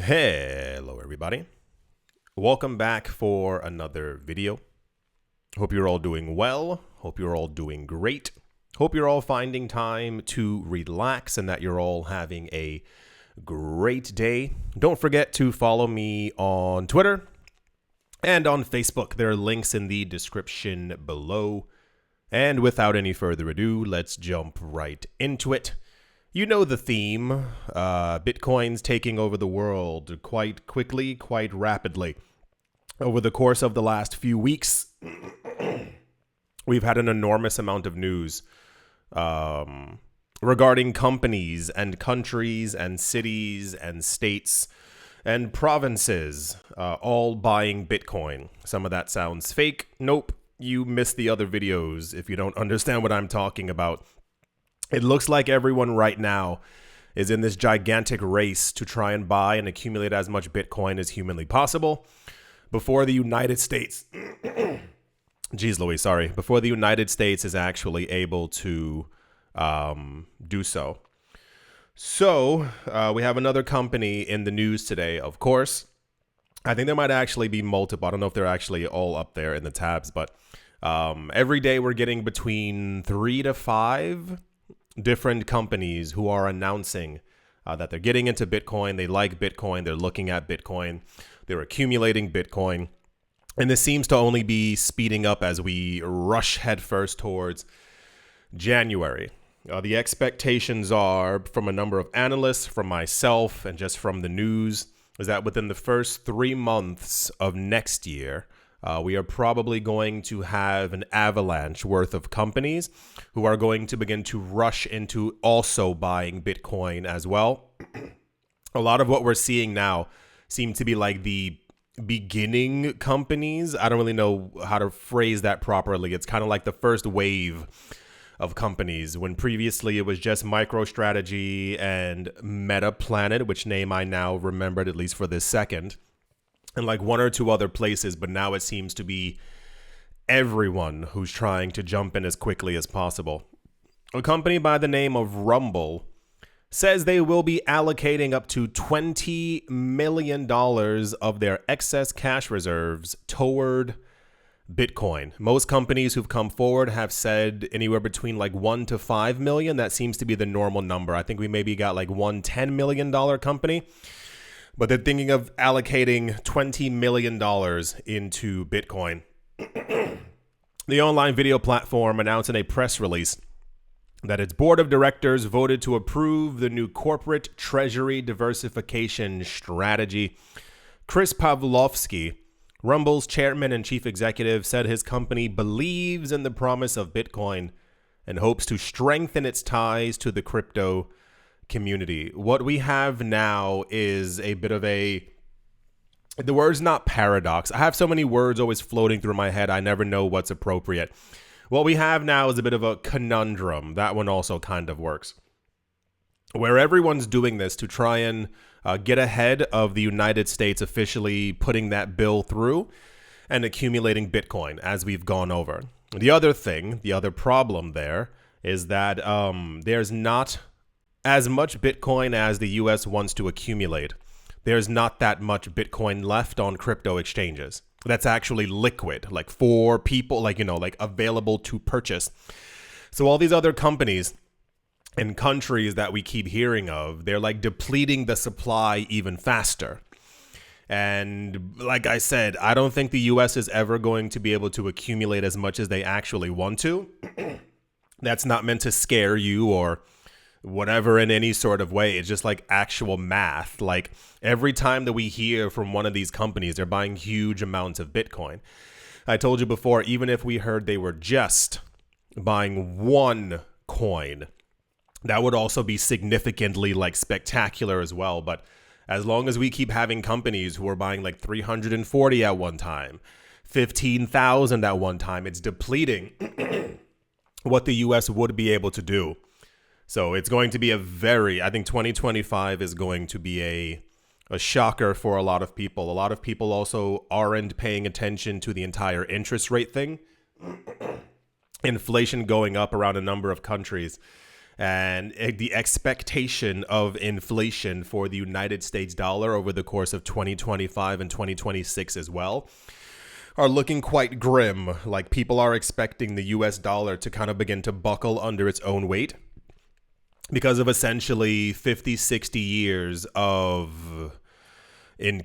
Hello everybody, welcome back for another video. Hope you're all doing well, hope you're all doing great, hope you're all finding time to relax and that you're all having a great day. Don't forget to follow me on Twitter and on Facebook. There are links in the description below. And without any further ado, let's jump right into it. You know the theme, Bitcoin's taking over the world quite quickly, quite rapidly. Over the course of the last few weeks, we've had an enormous amount of news regarding companies and countries and cities and states and provinces all buying Bitcoin. Some of that sounds fake. Nope, you missed the other videos if you don't understand what I'm talking about. It looks like everyone right now is in this gigantic race to try and buy and accumulate as much Bitcoin as humanly possible before the United States, before the United States is actually able to do so. So we have another company in the news today, of course. I think there might actually be multiple. I don't know if they're actually all up there in the tabs, but every day we're getting between 3 to 5 different companies who are announcing that they're getting into Bitcoin. They like Bitcoin. They're looking at Bitcoin. They're accumulating Bitcoin. And this seems to only be speeding up as we rush headfirst towards January. The expectations are from a number of analysts, from myself, and just from the news, is that within the first 3 months of next year, we are probably going to have an avalanche worth of companies who are going to begin to rush into also buying Bitcoin as well. A lot of what we're seeing now seem to be like the beginning companies. I don't really know how to phrase that properly. It's kind of like the first wave of companies when previously it was just MicroStrategy and Metaplanet, which name I now remembered at least for this second. And like one or two other places, but now it seems to be everyone who's trying to jump in as quickly as possible. A company by the name of Rumble says they will be allocating up to $20 million of their excess cash reserves toward Bitcoin. Most companies who've come forward have said anywhere between like 1 to 5 million. That seems to be the normal number. I think we maybe got like one $10 million company. But they're thinking of allocating $20 million into Bitcoin. The online video platform announced in a press release that its board of directors voted to approve the new corporate treasury diversification strategy. Chris Pavlovsky, Rumble's chairman and chief executive, said his company believes in the promise of Bitcoin and hopes to strengthen its ties to the crypto community. What we have now is a bit of the word's not paradox. I have so many words always floating through my head, I never know what's appropriate. What we have now is a bit of a conundrum. That one also kind of works. Where everyone's doing this to try and get ahead of the United States officially putting that bill through and accumulating Bitcoin as we've gone over. The other problem there is that there's not as much Bitcoin as the US wants to accumulate. There's not that much Bitcoin left on crypto exchanges that's actually liquid, like for people, like available to purchase. So all these other companies and countries that we keep hearing of, they're like depleting the supply even faster. And like I said, I don't think the US is ever going to be able to accumulate as much as they actually want to. That's not meant to scare you or whatever in any sort of way. It's just like actual math. Like every time that we hear from one of these companies, they're buying huge amounts of Bitcoin. I told you before, even if we heard they were just buying one coin, that would also be significantly like spectacular as well. But as long as we keep having companies who are buying like 340 at one time, 15,000 at one time, it's depleting what the US would be able to do. So it's going to be I think 2025 is going to be a shocker for a lot of people. A lot of people also aren't paying attention to the entire interest rate thing. Inflation going up around a number of countries and the expectation of inflation for the United States dollar over the course of 2025 and 2026 as well are looking quite grim. Like, people are expecting the US dollar to kind of begin to buckle under its own weight because of essentially 50, 60 years of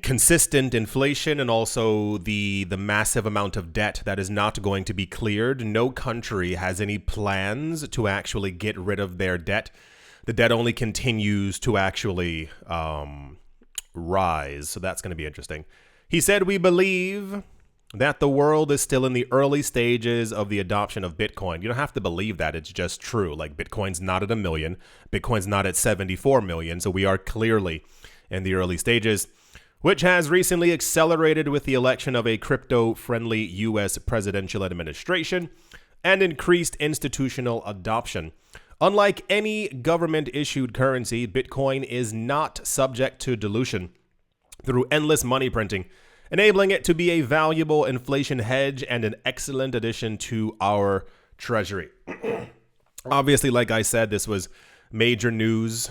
consistent inflation, and also the massive amount of debt that is not going to be cleared. No country has any plans to actually get rid of their debt. The debt only continues to actually rise. So that's going to be interesting. He said, "We believe that the world is still in the early stages of the adoption of Bitcoin." You don't have to believe that. It's just true. Like, Bitcoin's not at 1 million. Bitcoin's not at 74 million. So we are clearly in the early stages, which has recently accelerated with the election of a crypto-friendly U.S. presidential administration and increased institutional adoption. Unlike any government-issued currency, Bitcoin is not subject to dilution through endless money printing, enabling it to be a valuable inflation hedge and an excellent addition to our treasury. Obviously, like I said, this was major news.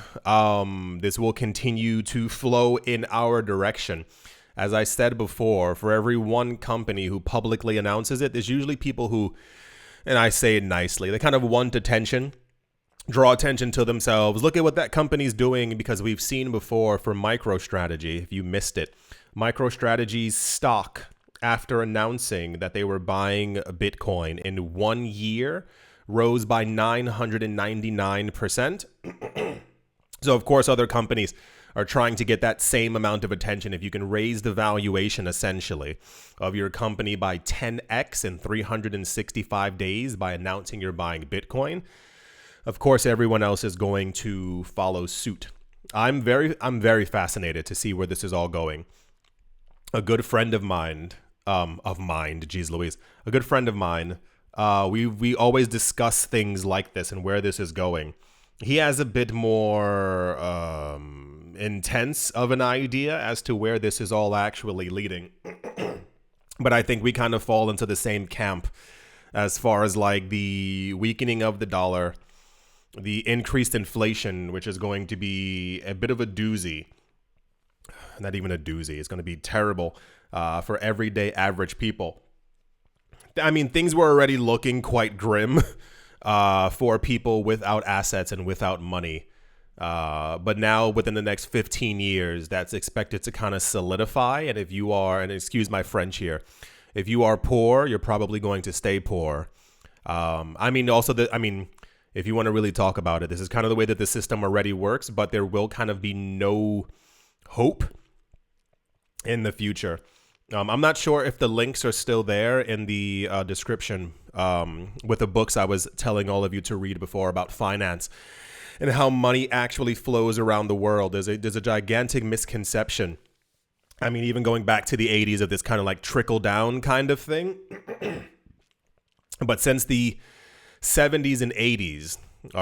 This will continue to flow in our direction. As I said before, for every one company who publicly announces it, there's usually people who, and I say it nicely, they kind of want attention, draw attention to themselves. Look at what that company's doing, because we've seen before for MicroStrategy, if you missed it, MicroStrategy's stock, after announcing that they were buying Bitcoin in 1 year, rose by 999%. So, of course, other companies are trying to get that same amount of attention. If you can raise the valuation, essentially, of your company by 10x in 365 days by announcing you're buying Bitcoin, of course, everyone else is going to follow suit. I'm very fascinated to see where this is all going. A good friend of mine, geez Louise, a good friend of mine, we always discuss things like this and where this is going. He has a bit more intense of an idea as to where this is all actually leading. But I think we kind of fall into the same camp as far as like the weakening of the dollar, the increased inflation, which is going to be a bit of a doozy. Not even a doozy. It's going to be terrible for everyday average people. I mean, things were already looking quite grim for people without assets and without money. But now within the next 15 years, that's expected to kind of solidify. And if you are, and excuse my French here, if you are poor, you're probably going to stay poor. If you want to really talk about it, this is kind of the way that the system already works, but there will kind of be no hope in the future. I'm not sure if the links are still there in the description with the books I was telling all of you to read before about finance and how money actually flows around the world. There's a gigantic misconception. I mean, even going back to the 80s of this kind of like trickle down kind of thing. But since the 70s and 80s,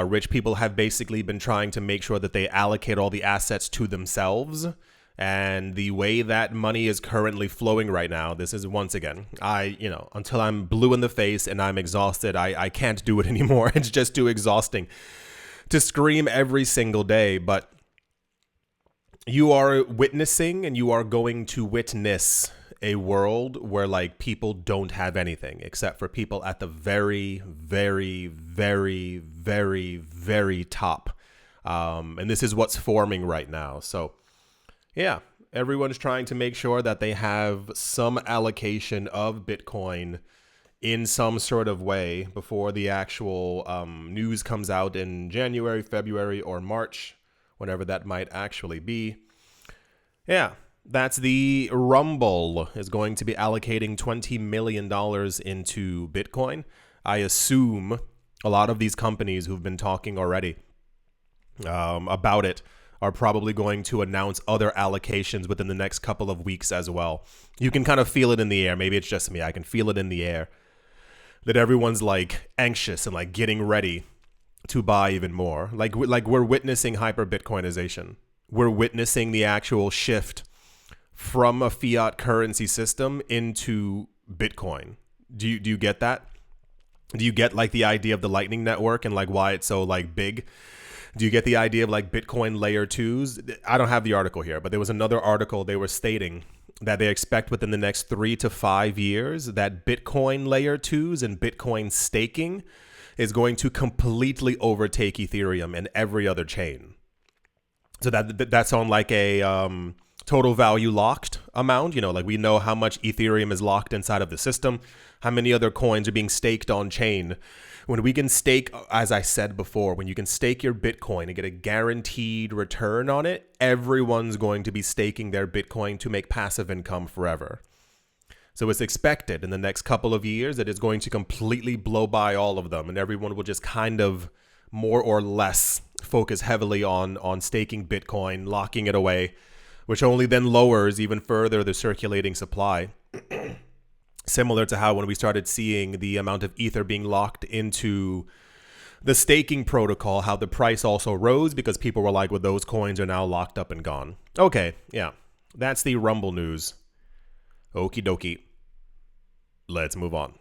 rich people have basically been trying to make sure that they allocate all the assets to themselves. And the way that money is currently flowing right now, this is once again, until I'm blue in the face and I'm exhausted, I can't do it anymore. It's just too exhausting to scream every single day. But you are witnessing and you are going to witness a world where like people don't have anything except for people at the very, very, very, very, very top. And this is what's forming right now. So yeah, everyone's trying to make sure that they have some allocation of Bitcoin in some sort of way before the actual news comes out in January, February, or March, whenever that might actually be. Yeah, that's the Rumble is going to be allocating $20 million into Bitcoin. I assume a lot of these companies who've been talking already about it are probably going to announce other allocations within the next couple of weeks as well. You can kind of feel it in the air. Maybe it's just me. I can feel it in the air that everyone's like anxious and like getting ready to buy even more. Like we're witnessing hyper Bitcoinization. We're witnessing the actual shift from a fiat currency system into Bitcoin. Do you get that? Do you get like the idea of the Lightning Network and like why it's so like big? Do you get the idea of like Bitcoin layer twos? I don't have the article here, but there was another article they were stating that they expect within the next 3 to 5 years that Bitcoin layer twos and Bitcoin staking is going to completely overtake Ethereum and every other chain. So that's on like a total value locked amount. You know, like we know how much Ethereum is locked inside of the system, how many other coins are being staked on chain. When we can stake, as I said before, when you can stake your Bitcoin and get a guaranteed return on it, everyone's going to be staking their Bitcoin to make passive income forever. So it's expected in the next couple of years that it's going to completely blow by all of them, and everyone will just kind of more or less focus heavily on staking Bitcoin, locking it away, which only then lowers even further the circulating supply. Similar to how when we started seeing the amount of Ether being locked into the staking protocol, how the price also rose because people were like, well, those coins are now locked up and gone. Okay, yeah, that's the Rumble news. Okie dokie. Let's move on.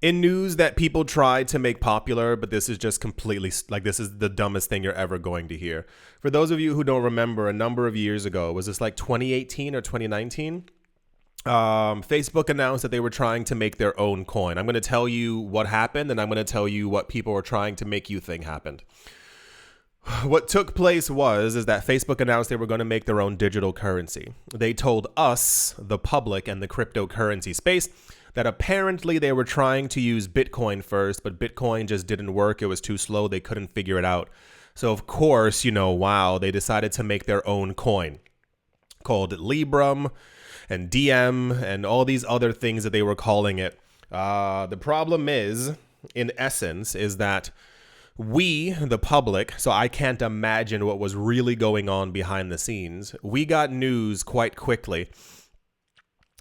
In news that people tried to make popular, but this is just completely, like, this is the dumbest thing you're ever going to hear. For those of you who don't remember, a number of years ago, was this like 2018 or 2019? Facebook announced that they were trying to make their own coin. I'm going to tell you what happened, and I'm going to tell you what people were trying to make you think happened. What took place is that Facebook announced they were going to make their own digital currency. They told us, the public and the cryptocurrency space, that apparently they were trying to use Bitcoin first, but Bitcoin just didn't work. It was too slow. They couldn't figure it out. So of course, they decided to make their own coin called Libra and DM and all these other things that they were calling it. The problem is, in essence, is that we, the public, so I can't imagine what was really going on behind the scenes. We got news quite quickly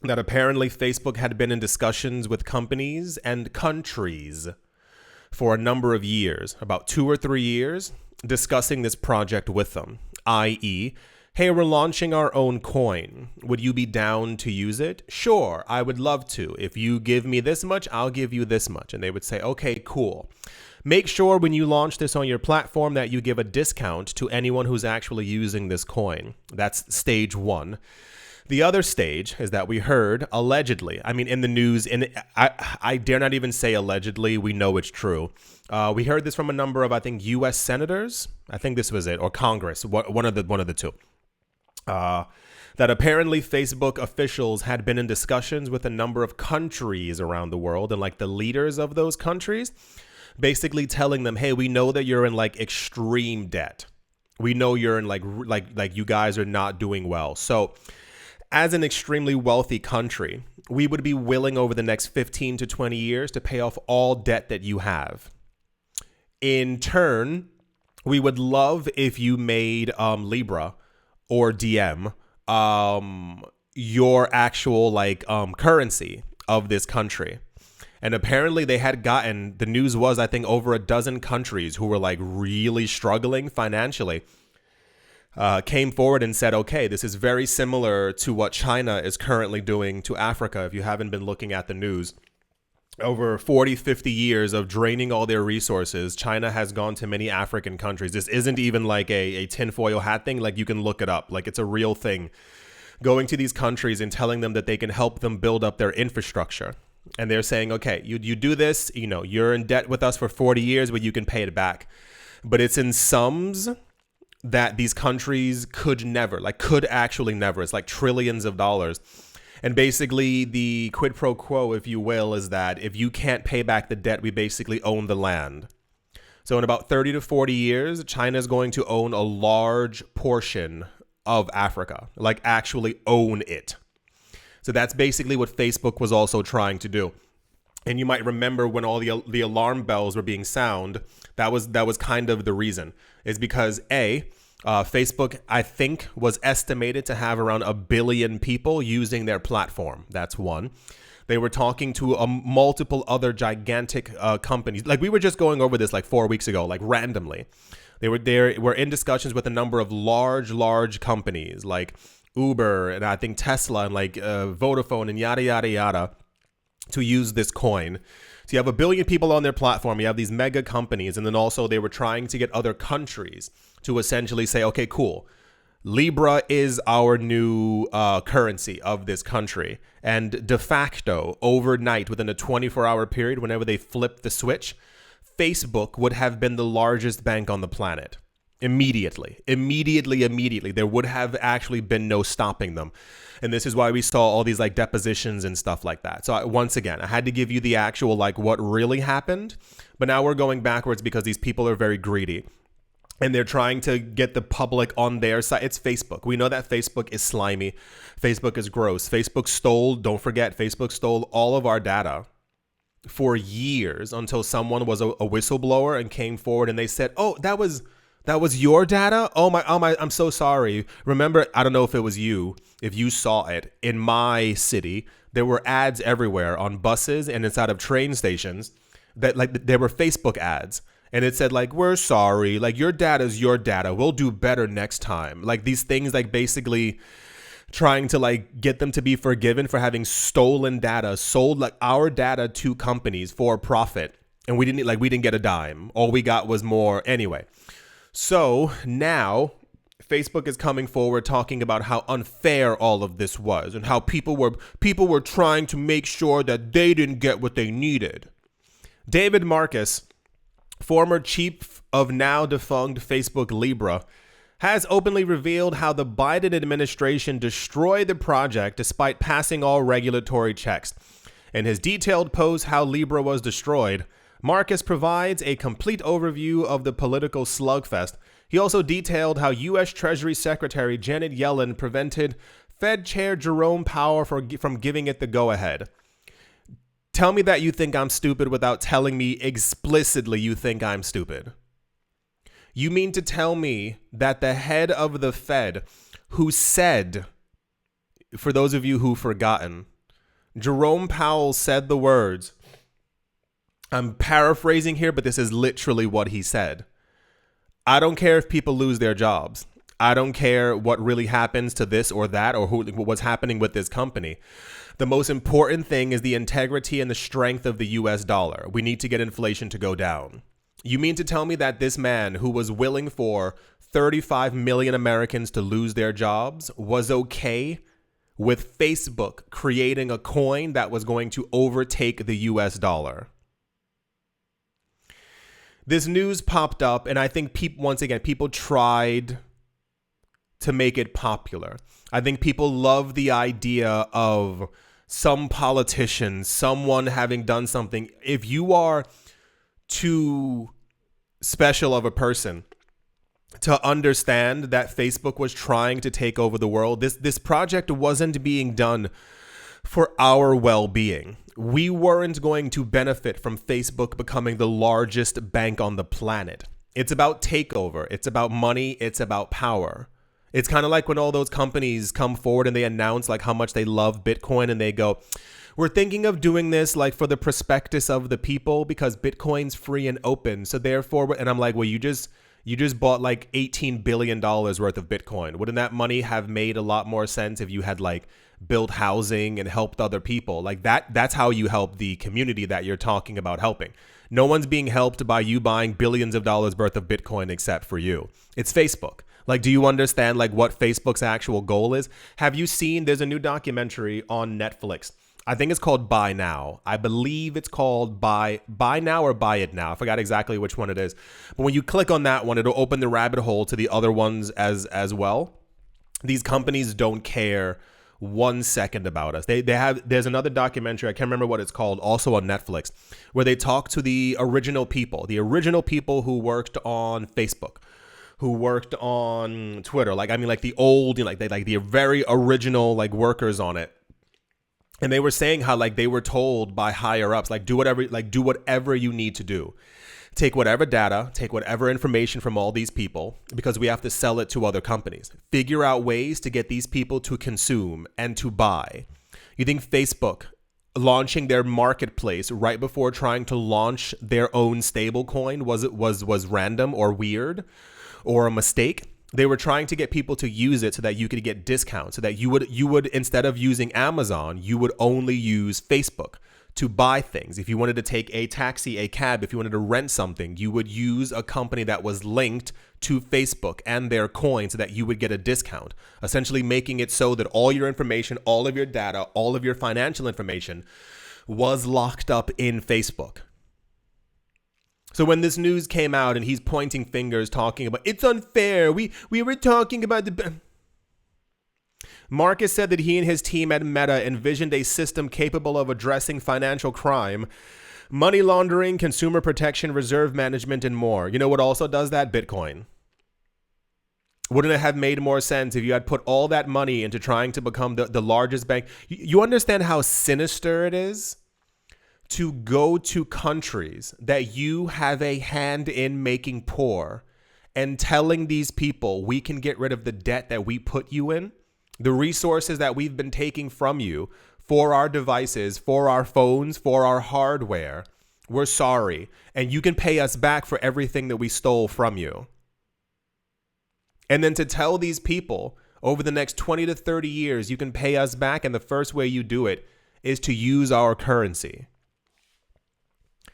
that apparently Facebook had been in discussions with companies and countries for a number of years, about 2 or 3 years, discussing this project with them, i.e., hey, we're launching our own coin. Would you be down to use it? Sure, I would love to. If you give me this much, I'll give you this much. And they would say, okay, cool. Make sure when you launch this on your platform that you give a discount to anyone who's actually using this coin. That's stage 1. The other stage is that we heard, allegedly, I mean, in the news, and I dare not even say allegedly, we know it's true. We heard this from a number of, I think, U.S. senators. I think this was it, or Congress, one of the two. That apparently Facebook officials had been in discussions with a number of countries around the world and like the leaders of those countries, basically telling them, hey, we know that you're in like extreme debt. We know you're in like you guys are not doing well. So as an extremely wealthy country, we would be willing over the next 15 to 20 years to pay off all debt that you have. In turn, we would love if you made Libra or DM your actual currency of this country. And apparently they had gotten, the news was, I think, over a dozen countries who were like really struggling financially came forward and said, okay, this is very similar to what China is currently doing to Africa. If you haven't been looking at the news, over 40, 50 years of draining all their resources, China has gone to many African countries. This isn't even like a tinfoil hat thing. Like, you can look it up. Like, it's a real thing. Going to these countries and telling them that they can help them build up their infrastructure. And they're saying, okay, you do this, you're in debt with us for 40 years, but you can pay it back. But it's in sums that these countries could actually never. It's like trillions of dollars. And basically the quid pro quo, if you will, is that if you can't pay back the debt, we basically own the land. So in about 30 to 40 years, China is going to own a large portion of Africa, like actually own it. So that's basically what Facebook was also trying to do. And you might remember when all the alarm bells were being sound, that was kind of the reason. Is because Facebook, I think, was estimated to have around 1 billion people using their platform. That's one. They were talking to multiple other gigantic companies. Like, we were just going over this like 4 weeks ago, like randomly. They were in discussions with a number of large companies like Uber and I think Tesla and like Vodafone and yada, yada, yada. to use this coin. So you have a billion people on their platform. You have these mega companies. And then also they were trying to get other countries to essentially say, okay, cool. Libra is our new currency of this country. And de facto, overnight, within a 24-hour period, whenever they flipped the switch, Facebook would have been the largest bank on the planet. Immediately. There would have actually been no stopping them. And this is why we saw all these like depositions and stuff like that. So once again, I had to give you the actual like what really happened. But now we're going backwards because these people are very greedy. And they're trying to get the public on their side. It's Facebook. We know that Facebook is slimy. Facebook is gross. Don't forget, Facebook stole all of our data for years until someone was a whistleblower and came forward and they said, oh, that was your data? Oh my, I'm so sorry. Remember, I don't know if it was you, if you saw it in my city, there were ads everywhere on buses and inside of train stations that like there were Facebook ads. And it said like, we're sorry, like your data is your data. We'll do better next time. Like these things like basically trying to like get them to be forgiven for having stolen data, sold like our data to companies for profit. And we didn't get a dime. All we got was more anyway. So now Facebook is coming forward talking about how unfair all of this was and how people were trying to make sure that they didn't get what they needed. David Marcus, former chief of now defunct Facebook Libra, has openly revealed how the Biden administration destroyed the project despite passing all regulatory checks. In his detailed post how Libra was destroyed, Marcus provides a complete overview of the political slugfest. He also detailed how U.S. Treasury Secretary Janet Yellen prevented Fed Chair Jerome Powell from giving it the go-ahead. Tell me that you think I'm stupid without telling me explicitly you think I'm stupid. You mean to tell me that the head of the Fed, who said, for those of you who've forgotten, Jerome Powell said the words, I'm paraphrasing here, but this is literally what he said. I don't care if people lose their jobs. I don't care what really happens to this or that or what's happening with this company. The most important thing is the integrity and the strength of the US dollar. We need to get inflation to go down. You mean to tell me that this man who was willing for 35 million Americans to lose their jobs was okay with Facebook creating a coin that was going to overtake the US dollar? This news popped up, and I think people tried to make it popular. I think people love the idea of some politician, someone having done something. If you are too special of a person to understand that Facebook was trying to take over the world, this project wasn't being done for our well-being. We weren't going to benefit from Facebook becoming the largest bank on the planet. It's about takeover. It's about money. It's about power. It's kind of like when all those companies come forward and they announce like how much they love Bitcoin and they go, we're thinking of doing this like for the prospectus of the people because Bitcoin's free and open. So therefore, and I'm like, well, you just bought like $18 billion worth of Bitcoin. Wouldn't that money have made a lot more sense if you had like built housing and helped other people? Like that's how you help the community that you're talking about helping. No one's being helped by you buying billions of dollars worth of Bitcoin except for you. It's Facebook. Like, do you understand like what Facebook's actual goal is? Have you seen, there's a new documentary on Netflix. I think it's called Buy Now. I believe it's called Buy Now or Buy It Now. I forgot exactly which one it is. But when you click on that one, it'll open the rabbit hole to the other ones as well. These companies don't care 1 second about us. There's another documentary, I can't remember what it's called, also on Netflix, where they talk to the original people who worked on Facebook, who worked on Twitter. Like, I mean, like the old, like the very original like workers on it. And they were saying how like they were told by higher ups, like do whatever you need to do. Take whatever data, take whatever information from all these people, because we have to sell it to other companies. Figure out ways to get these people to consume and to buy. You think Facebook launching their marketplace right before trying to launch their own stable coin was random or weird or a mistake? They were trying to get people to use it so that you could get discounts, so that you would instead of using Amazon, you would only use Facebook to buy things. If you wanted to take a taxi, a cab, if you wanted to rent something, you would use a company that was linked to Facebook and their coin so that you would get a discount, essentially making it so that all your information, all of your data, all of your financial information was locked up in Facebook. So when this news came out and he's pointing fingers talking about it's unfair, we were talking about the... Marcus said that he and his team at Meta envisioned a system capable of addressing financial crime, money laundering, consumer protection, reserve management, and more. You know what also does that? Bitcoin. Wouldn't it have made more sense if you had put all that money into trying to become the largest bank? You understand how sinister it is to go to countries that you have a hand in making poor and telling these people we can get rid of the debt that we put you in? The resources that we've been taking from you for our devices, for our phones, for our hardware, we're sorry. And you can pay us back for everything that we stole from you. And then to tell these people over the next 20 to 30 years, you can pay us back. And the first way you do it is to use our currency.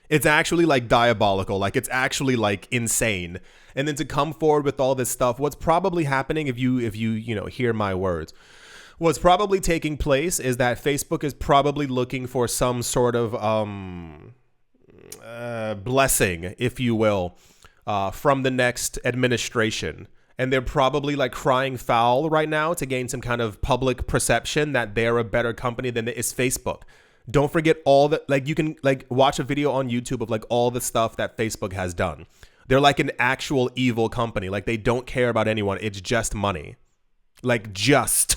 It's actually like diabolical. Like it's actually like insane. And then to come forward with all this stuff, what's probably happening if you hear my words, what's probably taking place is that Facebook is probably looking for some sort of blessing, if you will, from the next administration. And they're probably like crying foul right now to gain some kind of public perception that they're a better company than is Facebook. Don't forget all that, like you can like watch a video on YouTube of like all the stuff that Facebook has done. They're like an actual evil company. Like they don't care about anyone. It's just money. Like just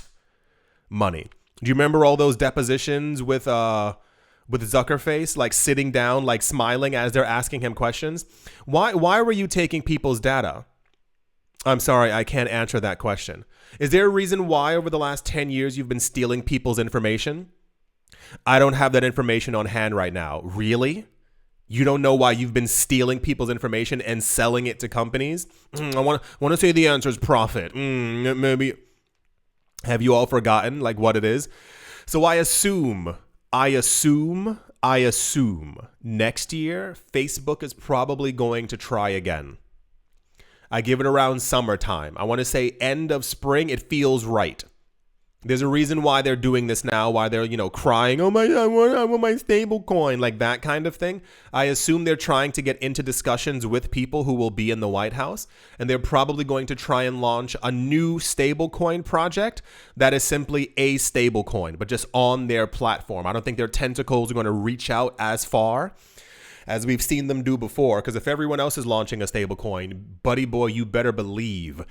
money. Do you remember all those depositions with Zuckerface, like sitting down, like smiling as they're asking him questions? Why were you taking people's data? I'm sorry, I can't answer that question. Is there a reason why over the last 10 years you've been stealing people's information? I don't have that information on hand right now. Really? You don't know why you've been stealing people's information and selling it to companies? I want to say the answer is profit. Maybe. Have you all forgotten like what it is? So I assume next year, Facebook is probably going to try again. I give it around summertime. I want to say end of spring. It feels right. There's a reason why they're doing this now, why they're, crying, oh my, I want my stable coin, like that kind of thing. I assume they're trying to get into discussions with people who will be in the White House, and they're probably going to try and launch a new stable coin project that is simply a stable coin, but just on their platform. I don't think their tentacles are going to reach out as far as we've seen them do before, because if everyone else is launching a stable coin, buddy boy, you better believe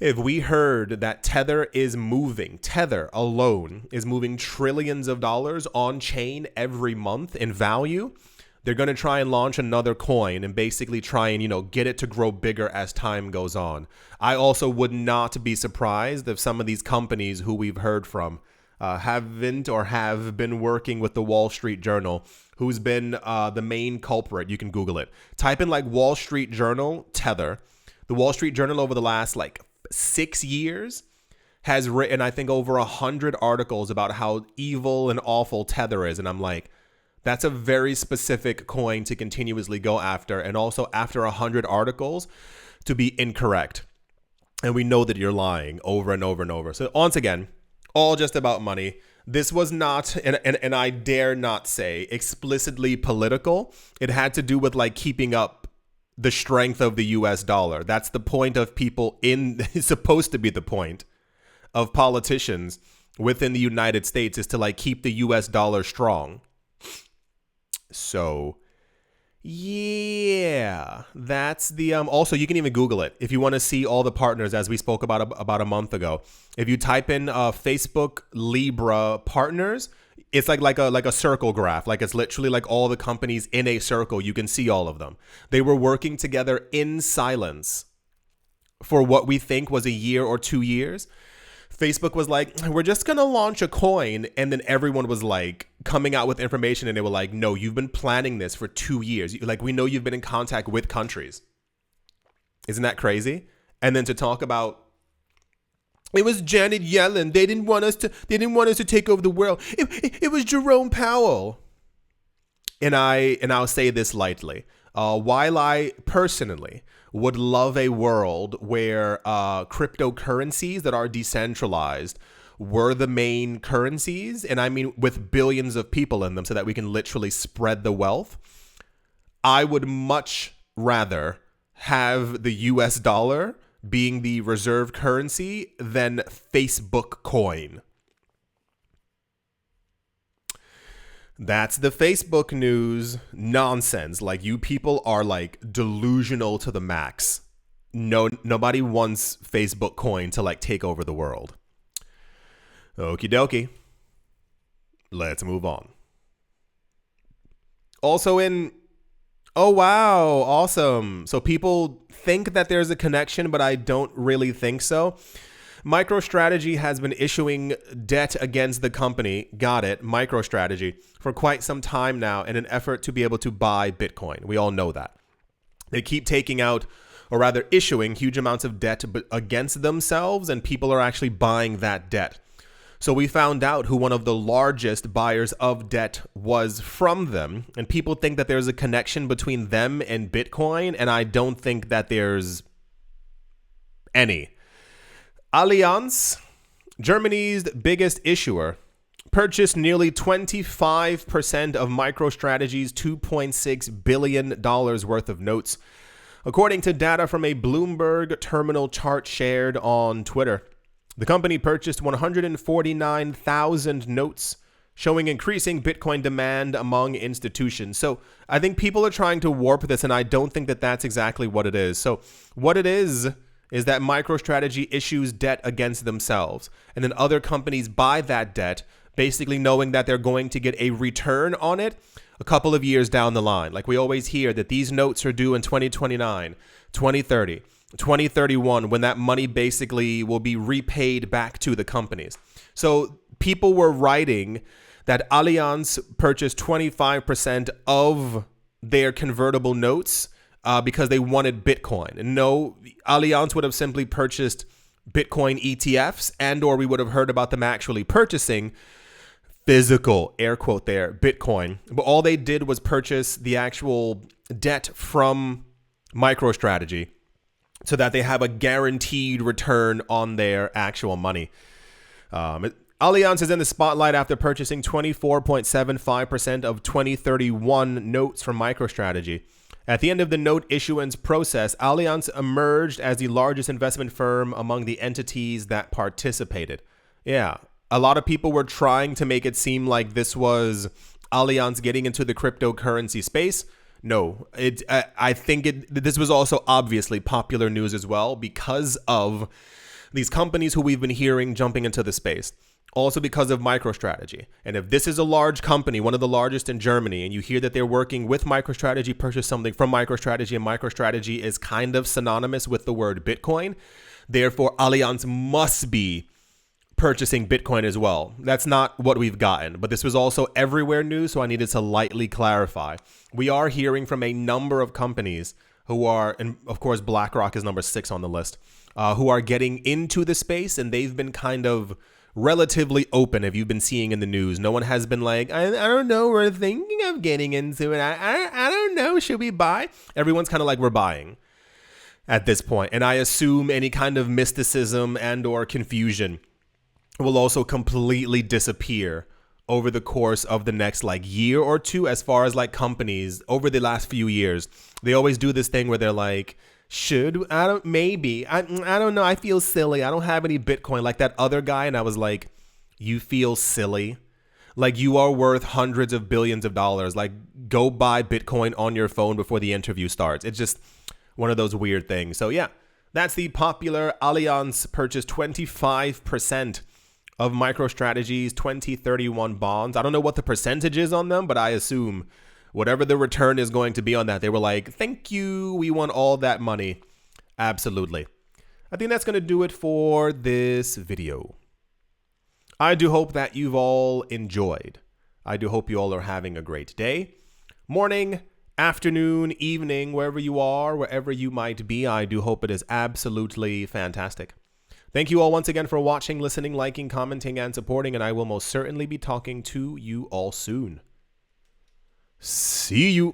if we heard that Tether alone is moving trillions of dollars on chain every month in value, they're going to try and launch another coin and basically try and, get it to grow bigger as time goes on. I also would not be surprised if some of these companies who we've heard from have been working with the Wall Street Journal, who's been the main culprit. You can Google it. Type in like Wall Street Journal, Tether. The Wall Street Journal over the last 6 years has written, I think, over 100 articles about how evil and awful Tether is. And I'm like, that's a very specific coin to continuously go after. And also after 100 articles to be incorrect. And we know that you're lying over and over and over. So once again, all just about money. This was not, and I dare not say explicitly political. It had to do with keeping up the strength of the US dollar. That's the point of people it's supposed to be the point of politicians within the United States, is to keep the US dollar strong. So yeah, that's the, also you can even Google it if you want to see all the partners as we spoke about a month ago. If you type in Facebook Libra partners, it's like a circle graph. It's literally all the companies in a circle. You can see all of them. They were working together in silence for what we think was a year or 2 years. Facebook was like, we're just going to launch a coin. And then everyone was coming out with information, and they were like, no, you've been planning this for 2 years. We know you've been in contact with countries. Isn't that crazy? And then to talk about, it was Janet Yellen. They didn't want us to take over the world. It was Jerome Powell. I'll say this lightly. While I personally would love a world where cryptocurrencies that are decentralized were the main currencies, and I mean with billions of people in them so that we can literally spread the wealth, I would much rather have the US dollar being the reserve currency than Facebook coin. That's the Facebook news. Nonsense. Like, you people are like delusional to the max. No, nobody wants Facebook coin to like take over the world. Okie dokie. Let's move on. Also oh wow, awesome. So people think that there's a connection, but I don't really think so. MicroStrategy has been issuing debt against the company, got it, MicroStrategy, for quite some time now in an effort to be able to buy Bitcoin. We all know that. They keep taking out, or rather issuing, huge amounts of debt against themselves, and people are actually buying that debt. So we found out who one of the largest buyers of debt was from them, and people think that there's a connection between them and Bitcoin, and I don't think that there's any. Allianz, Germany's biggest issuer, purchased nearly 25% of MicroStrategy's $2.6 billion worth of notes, according to data from a Bloomberg terminal chart shared on Twitter. The company purchased 149,000 notes, showing increasing Bitcoin demand among institutions. So I think people are trying to warp this, and I don't think that that's exactly what it is. So what it is that MicroStrategy issues debt against themselves, and then other companies buy that debt, basically knowing that they're going to get a return on it a couple of years down the line. Like, we always hear that these notes are due in 2029, 2030, 2031, when that money basically will be repaid back to the companies. So people were writing that Allianz purchased 25% of their convertible notes because they wanted Bitcoin. And no, Allianz would have simply purchased Bitcoin ETFs, and or we would have heard about them actually purchasing physical, air quote there, Bitcoin. But all they did was purchase the actual debt from MicroStrategy so that they have a guaranteed return on their actual money. Allianz is in the spotlight after purchasing 24.75% of 2031 notes from MicroStrategy. At the end of the note issuance process, Allianz emerged as the largest investment firm among the entities that participated. Yeah, a lot of people were trying to make it seem like this was Allianz getting into the cryptocurrency space. No, I think this was also obviously popular news as well because of these companies who we've been hearing jumping into the space. Also because of MicroStrategy. And if this is a large company, one of the largest in Germany, and you hear that they're working with MicroStrategy, purchase something from MicroStrategy, and MicroStrategy is kind of synonymous with the word Bitcoin, therefore Allianz must be purchasing Bitcoin as well. That's not what we've gotten, but this was also everywhere news, so I needed to lightly clarify. We are hearing from a number of companies who are, and of course BlackRock is number 6 on the list, who are getting into the space, and they've been kind of relatively open. If you've been seeing in the news, no one has been like, I don't know, we're thinking of getting into it. I don't know, should we buy? Everyone's kind of like, we're buying at this point. And I assume any kind of mysticism and or confusion will also completely disappear over the course of the next like year or two. As far as like companies over the last few years, they always do this thing where they're like, maybe, I don't know, I feel silly, I don't have any Bitcoin, like that other guy. And I was like, you feel silly? Like, you are worth hundreds of billions of dollars. Like, go buy Bitcoin on your phone before the interview starts. It's just one of those weird things. So yeah, that's the popular Allianz purchased 25% of MicroStrategy's 2031 bonds. I don't know what the percentage is on them, but I assume whatever the return is going to be on that, they were like, thank you, we want all that money. Absolutely. I think that's going to do it for this video. I do hope that you've all enjoyed. I do hope you all are having a great day, morning, afternoon, evening, wherever you are, wherever you might be. I do hope it is absolutely fantastic. Thank you all once again for watching, listening, liking, commenting, and supporting, and I will most certainly be talking to you all soon. See you.